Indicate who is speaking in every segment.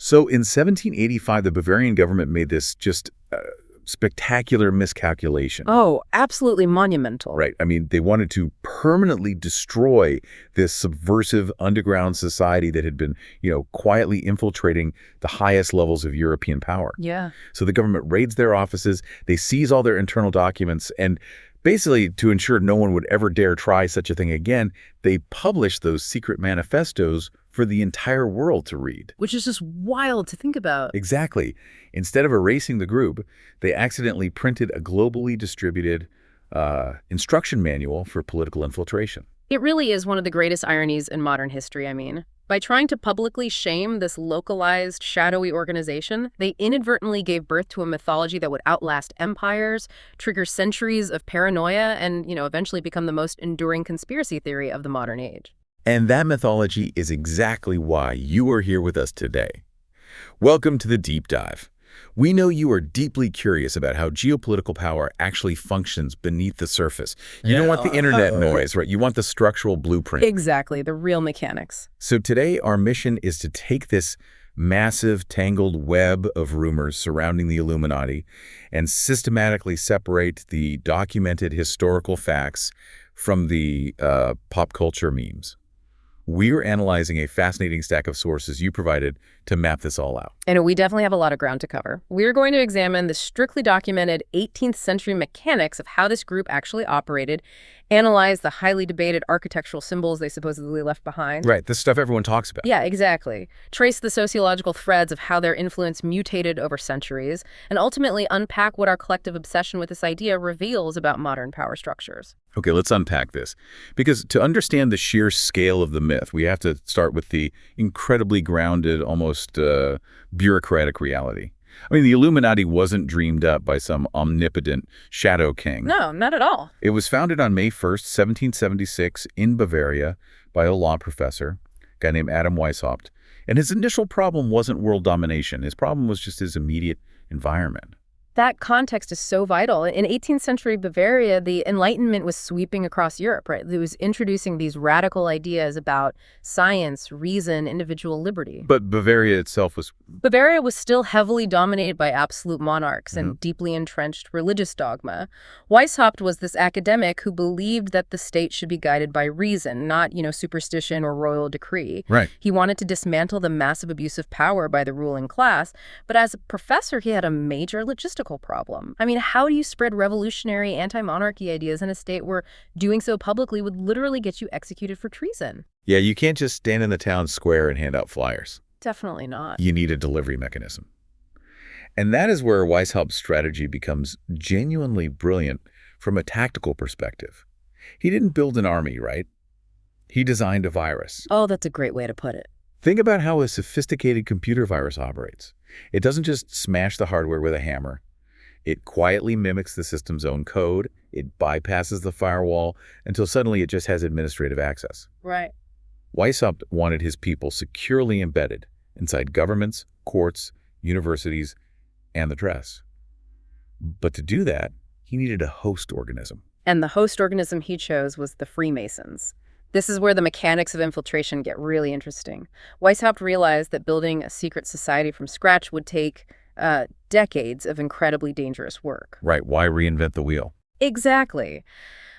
Speaker 1: So in 1785, the Bavarian government made this just spectacular miscalculation.
Speaker 2: Oh, absolutely monumental.
Speaker 1: Right. I mean, they wanted to permanently destroy this subversive underground society that had been, quietly infiltrating the highest levels of European power.
Speaker 2: Yeah.
Speaker 1: So the government raids their offices, they seize all their internal documents, and basically, to ensure no one would ever dare try such a thing again, they published those secret manifestos for the entire world to read.
Speaker 2: Which is just wild to think about.
Speaker 1: Exactly. Instead of erasing the group, they accidentally printed a globally distributed instruction manual for political infiltration.
Speaker 2: It really is one of the greatest ironies in modern history, I mean. By trying to publicly shame this localized, shadowy organization, they inadvertently gave birth to a mythology that would outlast empires, trigger centuries of paranoia, and, eventually become the most enduring conspiracy theory of the modern age.
Speaker 1: And that mythology is exactly why you are here with us today. Welcome to the Deep Dive. We know you are deeply curious about how geopolitical power actually functions beneath the surface. You don't want the internet noise, right? You want the structural blueprint.
Speaker 2: Exactly, the real mechanics.
Speaker 1: So today, our mission is to take this massive, tangled web of rumors surrounding the Illuminati and systematically separate the documented historical facts from the pop culture memes. We're analyzing a fascinating stack of sources you provided to map this all out.
Speaker 2: And we definitely have a lot of ground to cover. We're going to examine the strictly documented 18th century mechanics of how this group actually operated, analyze the highly debated architectural symbols they supposedly left behind.
Speaker 1: Right, this stuff everyone talks about.
Speaker 2: Yeah, exactly. Trace the sociological threads of how their influence mutated over centuries, and ultimately unpack what our collective obsession with this idea reveals about modern power structures.
Speaker 1: Okay, let's unpack this. Because to understand the sheer scale of the myth, we have to start with the incredibly grounded, almost bureaucratic reality. I mean, the Illuminati wasn't dreamed up by some omnipotent shadow king.
Speaker 2: No, not at all.
Speaker 1: It was founded on May 1st, 1776 in Bavaria by a law professor, a guy named Adam Weishaupt. And his initial problem wasn't world domination. His problem was just his immediate environment.
Speaker 2: That context is so vital. In 18th century Bavaria, the Enlightenment was sweeping across Europe, right? It was introducing these radical ideas about science, reason, individual liberty.
Speaker 1: But Bavaria itself was...
Speaker 2: Bavaria was still heavily dominated by absolute monarchs and deeply entrenched religious dogma. Weishaupt was this academic who believed that the state should be guided by reason, not, superstition or royal decree.
Speaker 1: Right.
Speaker 2: He wanted to dismantle the massive abuse of power by the ruling class, but as a professor, he had a major logistical problem. I mean, how do you spread revolutionary anti-monarchy ideas in a state where doing so publicly would literally get you executed for treason?
Speaker 1: Yeah, you can't just stand in the town square and hand out flyers.
Speaker 2: Definitely not.
Speaker 1: You need a delivery mechanism. And that is where Weishaupt's strategy becomes genuinely brilliant from a tactical perspective. He didn't build an army, right? He designed a virus.
Speaker 2: Oh, that's a great way to put it.
Speaker 1: Think about how a sophisticated computer virus operates. It doesn't just smash the hardware with a hammer. It quietly mimics the system's own code. It bypasses the firewall until suddenly it just has administrative access.
Speaker 2: Right.
Speaker 1: Weishaupt wanted his people securely embedded inside governments, courts, universities, and the press. But to do that, he needed a host organism.
Speaker 2: And the host organism he chose was the Freemasons. This is where the mechanics of infiltration get really interesting. Weishaupt realized that building a secret society from scratch would take decades of incredibly dangerous work.
Speaker 1: Right, why reinvent the wheel?
Speaker 2: Exactly.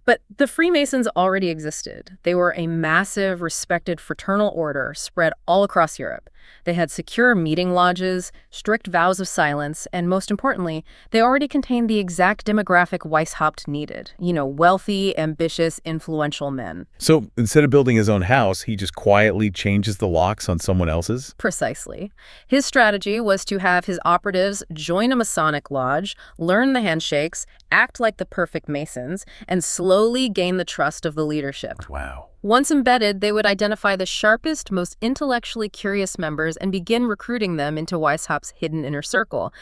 Speaker 2: But the Freemasons already existed. They were a massive, respected fraternal order spread all across Europe. They had secure meeting lodges, strict vows of silence, and most importantly, they already contained the exact demographic Weishaupt needed. Wealthy, ambitious, influential men.
Speaker 1: So instead of building his own house, he just quietly changes the locks on someone else's?
Speaker 2: Precisely. His strategy was to have his operatives join a Masonic lodge, learn the handshakes, act like the perfect Masons, and slowly gain the trust of the leadership.
Speaker 1: Wow.
Speaker 2: Once embedded, they would identify the sharpest, most intellectually curious members and begin recruiting them into Weishaupt's hidden inner circle.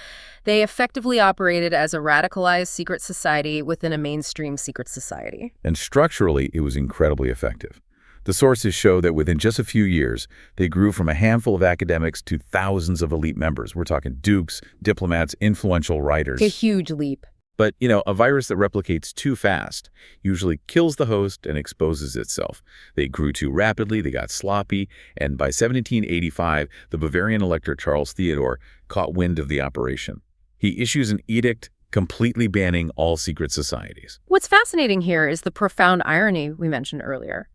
Speaker 2: They effectively operated as a radicalized secret society within a mainstream secret society.
Speaker 1: And structurally, it was incredibly effective. The sources show that within just a few years, they grew from a handful of academics to thousands of elite members. We're talking dukes, diplomats, influential writers.
Speaker 2: A huge leap.
Speaker 1: But, a virus that replicates too fast usually kills the host and exposes itself. They grew too rapidly, they got sloppy, and by 1785, the Bavarian elector Charles Theodore caught wind of the operation. He issues an edict completely banning all secret societies.
Speaker 2: What's fascinating here is the profound irony we mentioned earlier.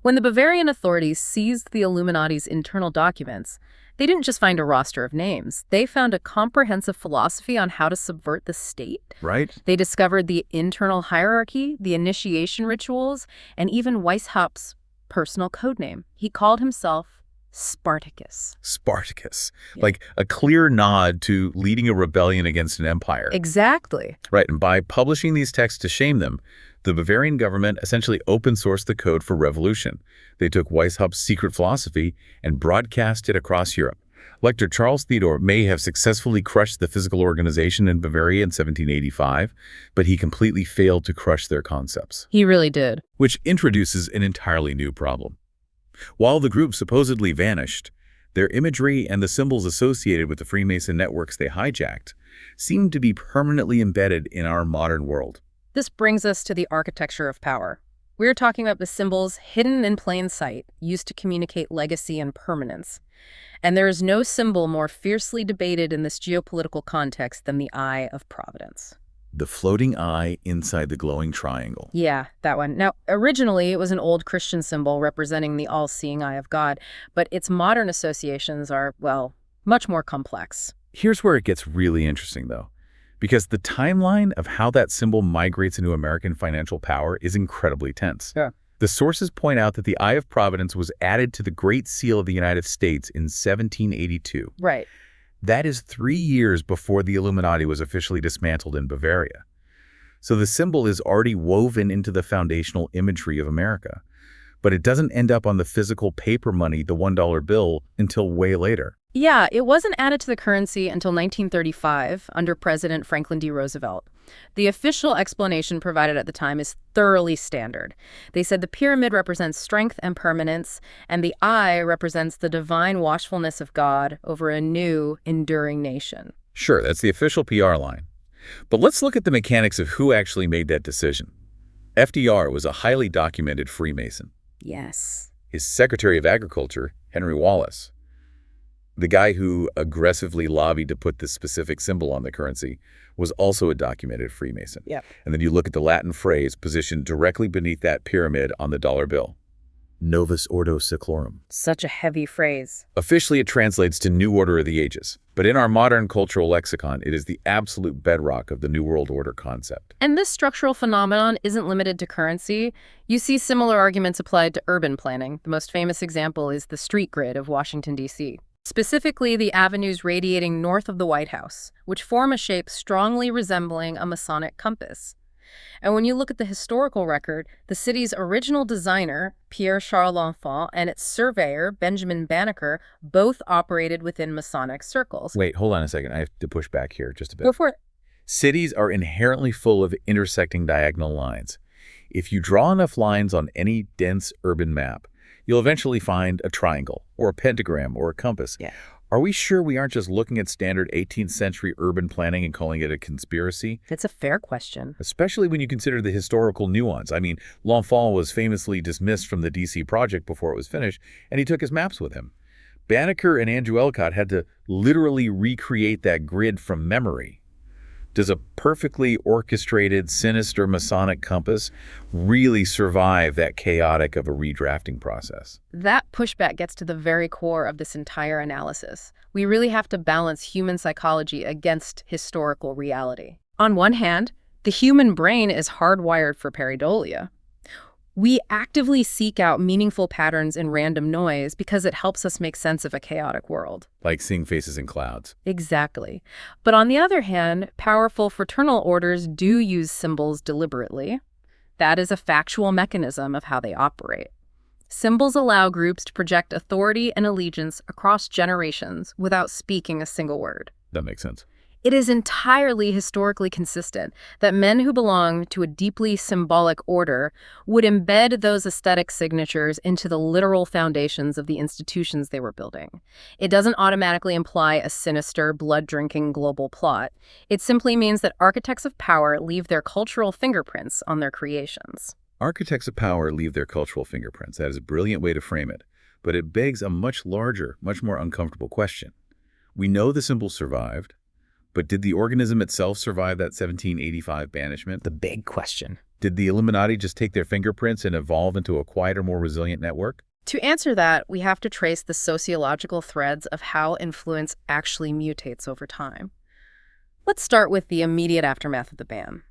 Speaker 2: When the Bavarian authorities seized the Illuminati's internal documents, they didn't just find a roster of names. They found a comprehensive philosophy on how to subvert the state.
Speaker 1: Right?
Speaker 2: They discovered the internal hierarchy, the initiation rituals, and even Weishaupt's personal codename. He called himself Spartacus.
Speaker 1: Spartacus.
Speaker 2: Yeah.
Speaker 1: Like a clear nod to leading a rebellion against an empire.
Speaker 2: Exactly.
Speaker 1: Right, and by publishing these texts to shame them, the Bavarian government essentially open-sourced the code for revolution. They took Weishaupt's secret philosophy and broadcast it across Europe. Elector Charles Theodore may have successfully crushed the physical organization in Bavaria in 1785, but he completely failed to crush their concepts.
Speaker 2: He really did.
Speaker 1: Which introduces an entirely new problem. While the group supposedly vanished, their imagery and the symbols associated with the Freemason networks they hijacked seemed to be permanently embedded in our modern world.
Speaker 2: This brings us to the architecture of power. We're talking about the symbols hidden in plain sight, used to communicate legacy and permanence. And there is no symbol more fiercely debated in this geopolitical context than the Eye of Providence.
Speaker 1: The floating eye inside the glowing triangle.
Speaker 2: Yeah, that one. Now, originally, it was an old Christian symbol representing the all-seeing eye of God, but its modern associations are, well, much more complex.
Speaker 1: Here's where it gets really interesting, though, because the timeline of how that symbol migrates into American financial power is incredibly tense.
Speaker 2: Yeah.
Speaker 1: The sources point out that the Eye of Providence was added to the Great Seal of the United States in 1782.
Speaker 2: Right.
Speaker 1: That is 3 years before the Illuminati was officially dismantled in Bavaria. So the symbol is already woven into the foundational imagery of America. But it doesn't end up on the physical paper money, the $1 bill, until way later.
Speaker 2: Yeah, it wasn't added to the currency until 1935 under President Franklin D. Roosevelt. The official explanation provided at the time is thoroughly standard. They said the pyramid represents strength and permanence, and the eye represents the divine watchfulness of God over a new, enduring nation.
Speaker 1: Sure, that's the official PR line. But let's look at the mechanics of who actually made that decision. FDR was a highly documented Freemason.
Speaker 2: Yes.
Speaker 1: His Secretary of Agriculture, Henry Wallace, the guy who aggressively lobbied to put this specific symbol on the currency, was also a documented Freemason.
Speaker 2: Yep.
Speaker 1: And then you look at the Latin phrase positioned directly beneath that pyramid on the dollar bill. Novus Ordo Seclorum.
Speaker 2: Such a heavy phrase.
Speaker 1: Officially, it translates to New Order of the Ages. But in our modern cultural lexicon, it is the absolute bedrock of the New World Order concept.
Speaker 2: And this structural phenomenon isn't limited to currency. You see similar arguments applied to urban planning. The most famous example is the street grid of Washington, D.C. Specifically, the avenues radiating north of the White House, which form a shape strongly resembling a Masonic compass. And when you look at the historical record, the city's original designer, Pierre-Charles L'Enfant, and its surveyor, Benjamin Banneker, both operated within Masonic circles.
Speaker 1: Wait, hold on a second. I have to push back here just a bit.
Speaker 2: Go for it.
Speaker 1: Cities are inherently full of intersecting diagonal lines. If you draw enough lines on any dense urban map, you'll eventually find a triangle, or a pentagram, or a compass.
Speaker 2: Yeah.
Speaker 1: Are we sure we aren't just looking at standard 18th century urban planning and calling it a conspiracy?
Speaker 2: That's a fair question.
Speaker 1: Especially when you consider the historical nuance. I mean, L'Enfant was famously dismissed from the DC project before it was finished, and he took his maps with him. Banneker and Andrew Ellicott had to literally recreate that grid from memory. Does a perfectly orchestrated, sinister Masonic compass really survive that chaotic of a redrafting process?
Speaker 2: That pushback gets to the very core of this entire analysis. We really have to balance human psychology against historical reality. On one hand, the human brain is hardwired for pareidolia. We actively seek out meaningful patterns in random noise because it helps us make sense of a chaotic world.
Speaker 1: Like seeing faces in clouds.
Speaker 2: Exactly. But on the other hand, powerful fraternal orders do use symbols deliberately. That is a factual mechanism of how they operate. Symbols allow groups to project authority and allegiance across generations without speaking a single word.
Speaker 1: That makes sense.
Speaker 2: It is entirely historically consistent that men who belong to a deeply symbolic order would embed those aesthetic signatures into the literal foundations of the institutions they were building. It doesn't automatically imply a sinister, blood-drinking global plot. It simply means that architects of power leave their cultural fingerprints on their creations.
Speaker 1: Architects of power leave their cultural fingerprints. That is a brilliant way to frame it. But it begs a much larger, much more uncomfortable question. We know the symbol survived, but did the organism itself survive that 1785 banishment?
Speaker 3: The big question.
Speaker 1: Did the Illuminati just take their fingerprints and evolve into a quieter, more resilient network?
Speaker 2: To answer that, we have to trace the sociological threads of how influence actually mutates over time. Let's start with the immediate aftermath of the ban.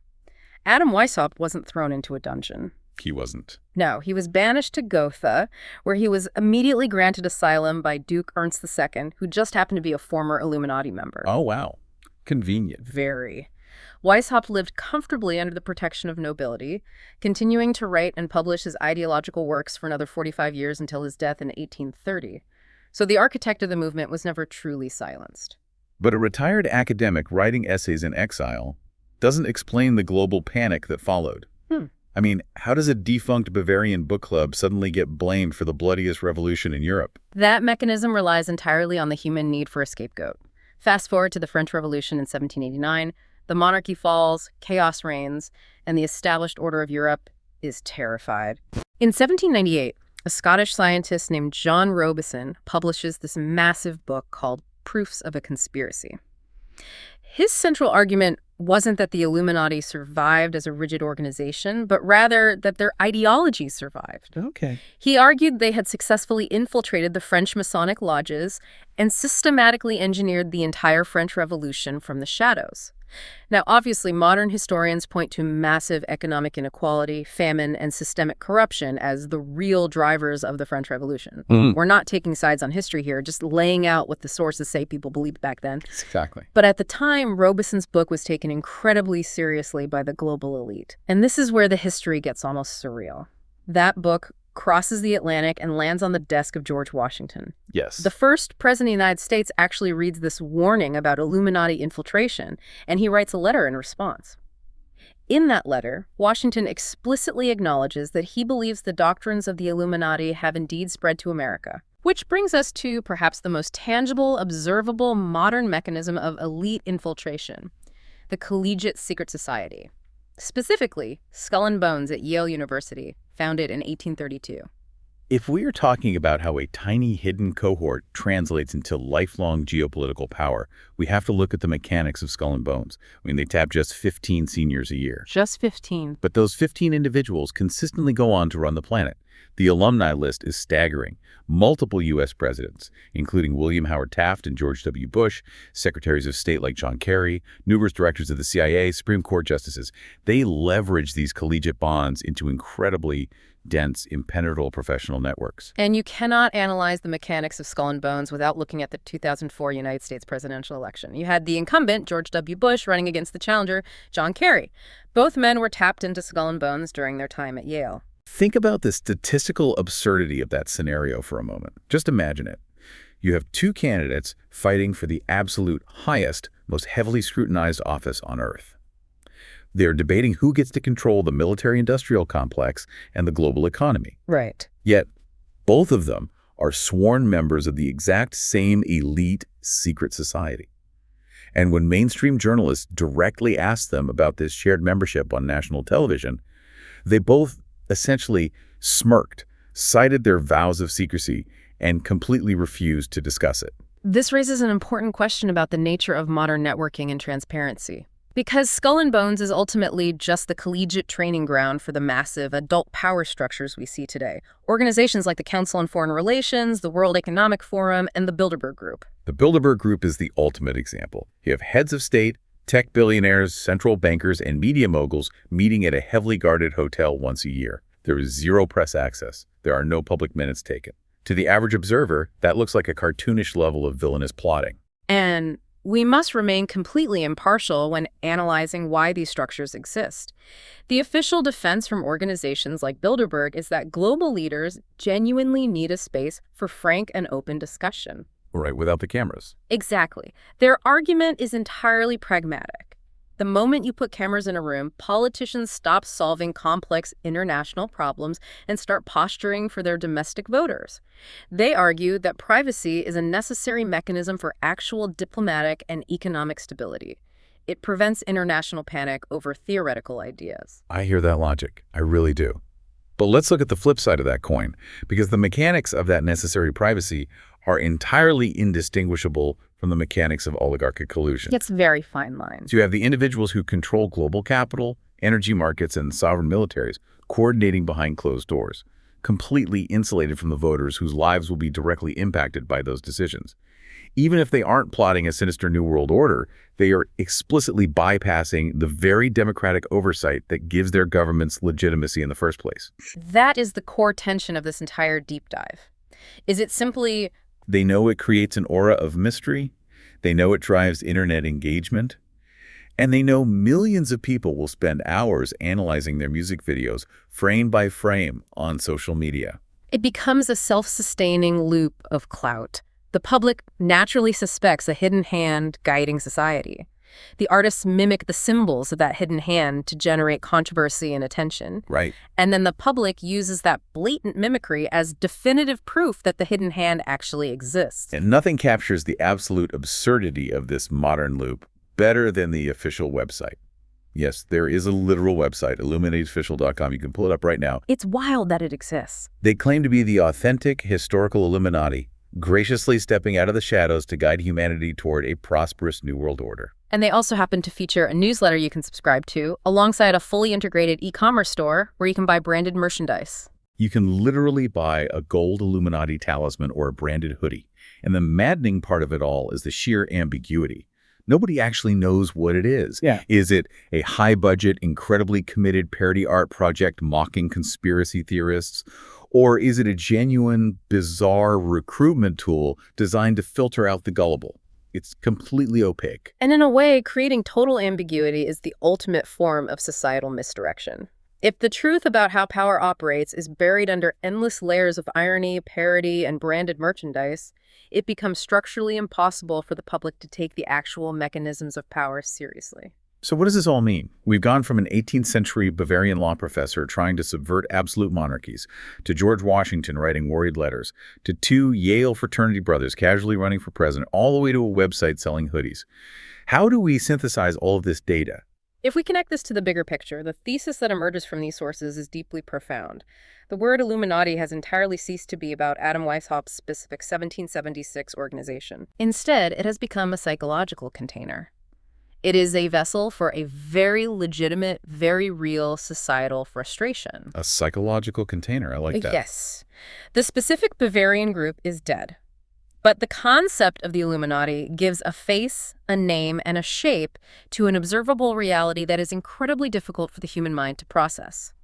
Speaker 2: Adam Weishaupt wasn't thrown into a dungeon.
Speaker 1: He wasn't.
Speaker 2: No, he was banished to Gotha, where he was immediately granted asylum by Duke Ernst II, who just happened to be a former Illuminati member.
Speaker 1: Oh, wow. Convenient.
Speaker 2: Very. Weishaupt lived comfortably under the protection of nobility, continuing to write and publish his ideological works for another 45 years until his death in 1830. So the architect of the movement was never truly silenced.
Speaker 1: But a retired academic writing essays in exile doesn't explain the global panic that followed. I mean, how does a defunct Bavarian book club suddenly get blamed for the bloodiest revolution in Europe?
Speaker 2: That mechanism relies entirely on the human need for a scapegoat. Fast forward to the French Revolution in 1789, the monarchy falls, chaos reigns, and the established order of Europe is terrified. In 1798, a Scottish scientist named John Robison publishes this massive book called Proofs of a Conspiracy. His central argument wasn't that the Illuminati survived as a rigid organization, but rather that their ideology survived.
Speaker 3: Okay.
Speaker 2: He argued they had successfully infiltrated the French Masonic lodges and systematically engineered the entire French Revolution from the shadows. Now, obviously, modern historians point to massive economic inequality, famine, and systemic corruption as the real drivers of the French Revolution. We're not taking sides on history here, just laying out what the sources say people believed back then.
Speaker 3: Exactly.
Speaker 2: But at the time, Robison's book was taken incredibly seriously by the global elite. And this is where the history gets almost surreal. That book crosses the Atlantic and lands on the desk of George Washington.
Speaker 1: Yes.
Speaker 2: The first president of the United States actually reads this warning about Illuminati infiltration, and he writes a letter in response. In that letter, Washington explicitly acknowledges that he believes the doctrines of the Illuminati have indeed spread to America. Which brings us to perhaps the most tangible, observable, modern mechanism of elite infiltration, the collegiate secret society. Specifically, Skull and Bones at Yale University, founded in 1832.
Speaker 1: If we are talking about how a tiny hidden cohort translates into lifelong geopolitical power, we have to look at the mechanics of Skull and Bones. I mean, they tap just 15 seniors a year.
Speaker 2: Just 15.
Speaker 1: But those 15 individuals consistently go on to run the planet. The alumni list is staggering. Multiple U.S. presidents, including William Howard Taft and George W. Bush, secretaries of state like John Kerry, numerous directors of the CIA, Supreme Court justices, they leverage these collegiate bonds into incredibly dense, impenetrable professional networks.
Speaker 2: And you cannot analyze the mechanics of Skull and Bones without looking at the 2004 United States presidential election. You had the incumbent, George W. Bush, running against the challenger, John Kerry. Both men were tapped into Skull and Bones during their time at Yale.
Speaker 1: Think about the statistical absurdity of that scenario for a moment. Just imagine it. You have two candidates fighting for the absolute highest, most heavily scrutinized office on Earth. They're debating who gets to control the military-industrial complex and the global economy.
Speaker 2: Right.
Speaker 1: Yet, both of them are sworn members of the exact same elite secret society. And when mainstream journalists directly ask them about this shared membership on national television, they both essentially smirked, cited their vows of secrecy, and completely refused to discuss it.
Speaker 2: This raises an important question about the nature of modern networking and transparency. Because Skull and Bones is ultimately just the collegiate training ground for the massive adult power structures we see today. Organizations like the Council on Foreign Relations, the World Economic Forum, and the Bilderberg Group.
Speaker 1: The Bilderberg Group is the ultimate example. You have heads of state, tech billionaires, central bankers, and media moguls meeting at a heavily guarded hotel once a year. There is zero press access. There are no public minutes taken. To the average observer, that looks like a cartoonish level of villainous plotting.
Speaker 2: And we must remain completely impartial when analyzing why these structures exist. The official defense from organizations like Bilderberg is that global leaders genuinely need a space for frank and open discussion.
Speaker 1: Right, without the cameras.
Speaker 2: Exactly. Their argument is entirely pragmatic. The moment you put cameras in a room, politicians stop solving complex international problems and start posturing for their domestic voters. They argue that privacy is a necessary mechanism for actual diplomatic and economic stability. It prevents international panic over theoretical ideas.
Speaker 1: I hear that logic. I really do. But let's look at the flip side of that coin, because the mechanics of that necessary privacy are entirely indistinguishable from the mechanics of oligarchic collusion.
Speaker 2: It's very fine lines.
Speaker 1: So you have the individuals who control global capital, energy markets, and sovereign militaries coordinating behind closed doors, completely insulated from the voters whose lives will be directly impacted by those decisions. Even if they aren't plotting a sinister New World Order, they are explicitly bypassing the very democratic oversight that gives their governments legitimacy in the first place.
Speaker 2: That is the core tension of this entire deep dive. Is it simply
Speaker 1: They know it creates an aura of mystery, they know it drives internet engagement, and they know millions of people will spend hours analyzing their music videos frame by frame on social media.
Speaker 2: it becomes a self-sustaining loop of clout? The public naturally suspects a hidden hand guiding society. The artists mimic the symbols of that hidden hand to generate controversy and attention.
Speaker 1: Right.
Speaker 2: And then the public uses that blatant mimicry as definitive proof that the hidden hand actually exists.
Speaker 1: And nothing captures the absolute absurdity of this modern loop better than the official website. Yes, there is a literal website, illuminatiofficial.com. You can pull it up right now.
Speaker 2: It's wild that it exists.
Speaker 1: They claim to be the authentic historical Illuminati, graciously stepping out of the shadows to guide humanity toward a prosperous New World Order.
Speaker 2: And they also happen to feature a newsletter you can subscribe to, alongside a fully integrated e-commerce store where you can buy branded merchandise.
Speaker 1: You can literally buy a gold Illuminati talisman or a branded hoodie. And the maddening part of it all is the sheer ambiguity. Nobody actually knows what it is.
Speaker 3: Yeah.
Speaker 1: Is it a high-budget, incredibly committed parody art project mocking conspiracy theorists? Or is it a genuine, bizarre recruitment tool designed to filter out the gullible? It's completely opaque.
Speaker 2: And in a way, creating total ambiguity is the ultimate form of societal misdirection. If the truth about how power operates is buried under endless layers of irony, parody, and branded merchandise, it becomes structurally impossible for the public to take the actual mechanisms of power seriously.
Speaker 1: So what does this all mean? We've gone from an 18th century Bavarian law professor trying to subvert absolute monarchies, to George Washington writing worried letters, to two Yale fraternity brothers casually running for president, all the way to a website selling hoodies. How do we synthesize all of this data?
Speaker 2: If we connect this to the bigger picture, the thesis that emerges from these sources is deeply profound. The word Illuminati has entirely ceased to be about Adam Weishaupt's specific 1776 organization. Instead, it has become a psychological container. It is a vessel for a very legitimate, very real societal frustration.
Speaker 1: A psychological container. I like that.
Speaker 2: Yes. The specific Bavarian group is dead. But the concept of the Illuminati gives a face, a name, and a shape to an observable reality that is incredibly difficult for the human mind to process.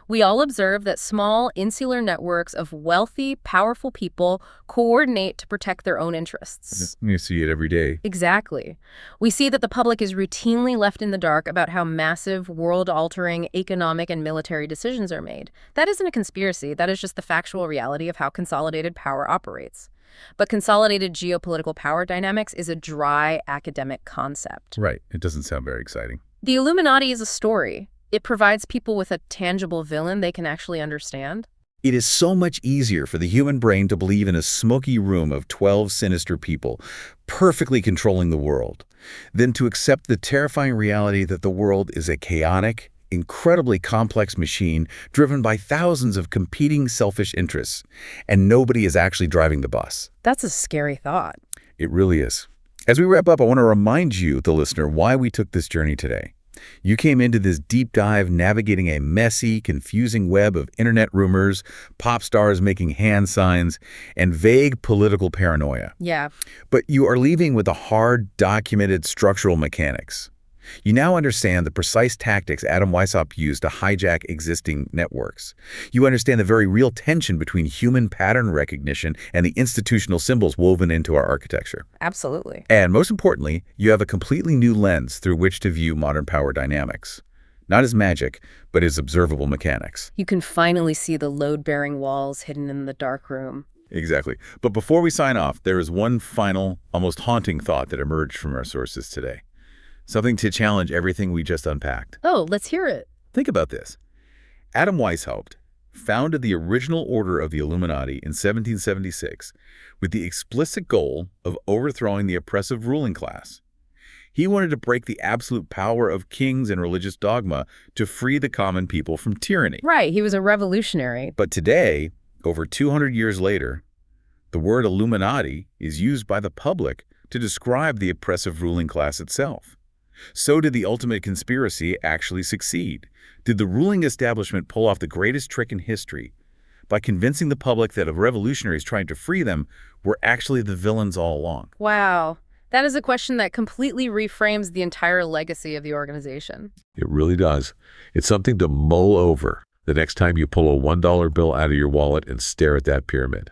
Speaker 2: We all observe that small, insular networks of wealthy, powerful people coordinate to protect their own interests.
Speaker 1: You see it every day.
Speaker 2: Exactly. We see that the public is routinely left in the dark about how massive, world-altering economic and military decisions are made. That isn't a conspiracy. That is just the factual reality of how consolidated power operates. But consolidated geopolitical power dynamics is a dry academic concept.
Speaker 1: Right. It doesn't sound very exciting.
Speaker 2: The Illuminati is a story. It provides people with a tangible villain they can actually understand.
Speaker 1: It is so much easier for the human brain to believe in a smoky room of 12 sinister people, perfectly controlling the world, than to accept the terrifying reality that the world is a chaotic, incredibly complex machine driven by thousands of competing selfish interests, and nobody is actually driving the bus.
Speaker 2: That's a scary thought.
Speaker 1: It really is. As we wrap up, I want to remind you, the listener, why we took this journey today. You came into this deep dive navigating a messy, confusing web of internet rumors, pop stars making hand signs, and vague political paranoia.
Speaker 2: Yeah.
Speaker 1: But you are leaving with the hard, documented structural mechanics. You now understand the precise tactics Adam Weishaupt used to hijack existing networks. You understand the very real tension between human pattern recognition and the institutional symbols woven into our architecture.
Speaker 2: Absolutely.
Speaker 1: And most importantly, you have a completely new lens through which to view modern power dynamics. Not as magic, but as observable mechanics.
Speaker 2: You can finally see the load-bearing walls hidden in the dark room.
Speaker 1: Exactly. But before we sign off, there is one final, almost haunting thought that emerged from our sources today. Something to challenge everything we just unpacked.
Speaker 2: Oh, let's hear it.
Speaker 1: Think about this. Adam Weishaupt founded the original order of the Illuminati in 1776 with the explicit goal of overthrowing the oppressive ruling class. He wanted to break the absolute power of kings and religious dogma to free the common people from tyranny.
Speaker 2: Right, he was a revolutionary.
Speaker 1: But today, over 200 years later, the word Illuminati is used by the public to describe the oppressive ruling class itself. So did the ultimate conspiracy actually succeed? Did the ruling establishment pull off the greatest trick in history by convincing the public that revolutionaries trying to free them were actually the villains all along?
Speaker 2: Wow. That is a question that completely reframes the entire legacy of the organization.
Speaker 3: It really does. It's something to mull over the next time you pull a $1 bill out of your wallet and stare at that pyramid.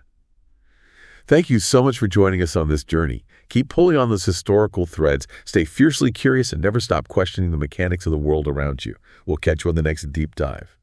Speaker 3: Thank you so much for joining us on this journey. Keep pulling on those historical threads, stay fiercely curious, and never stop questioning the mechanics of the world around you. We'll catch you on the next deep dive.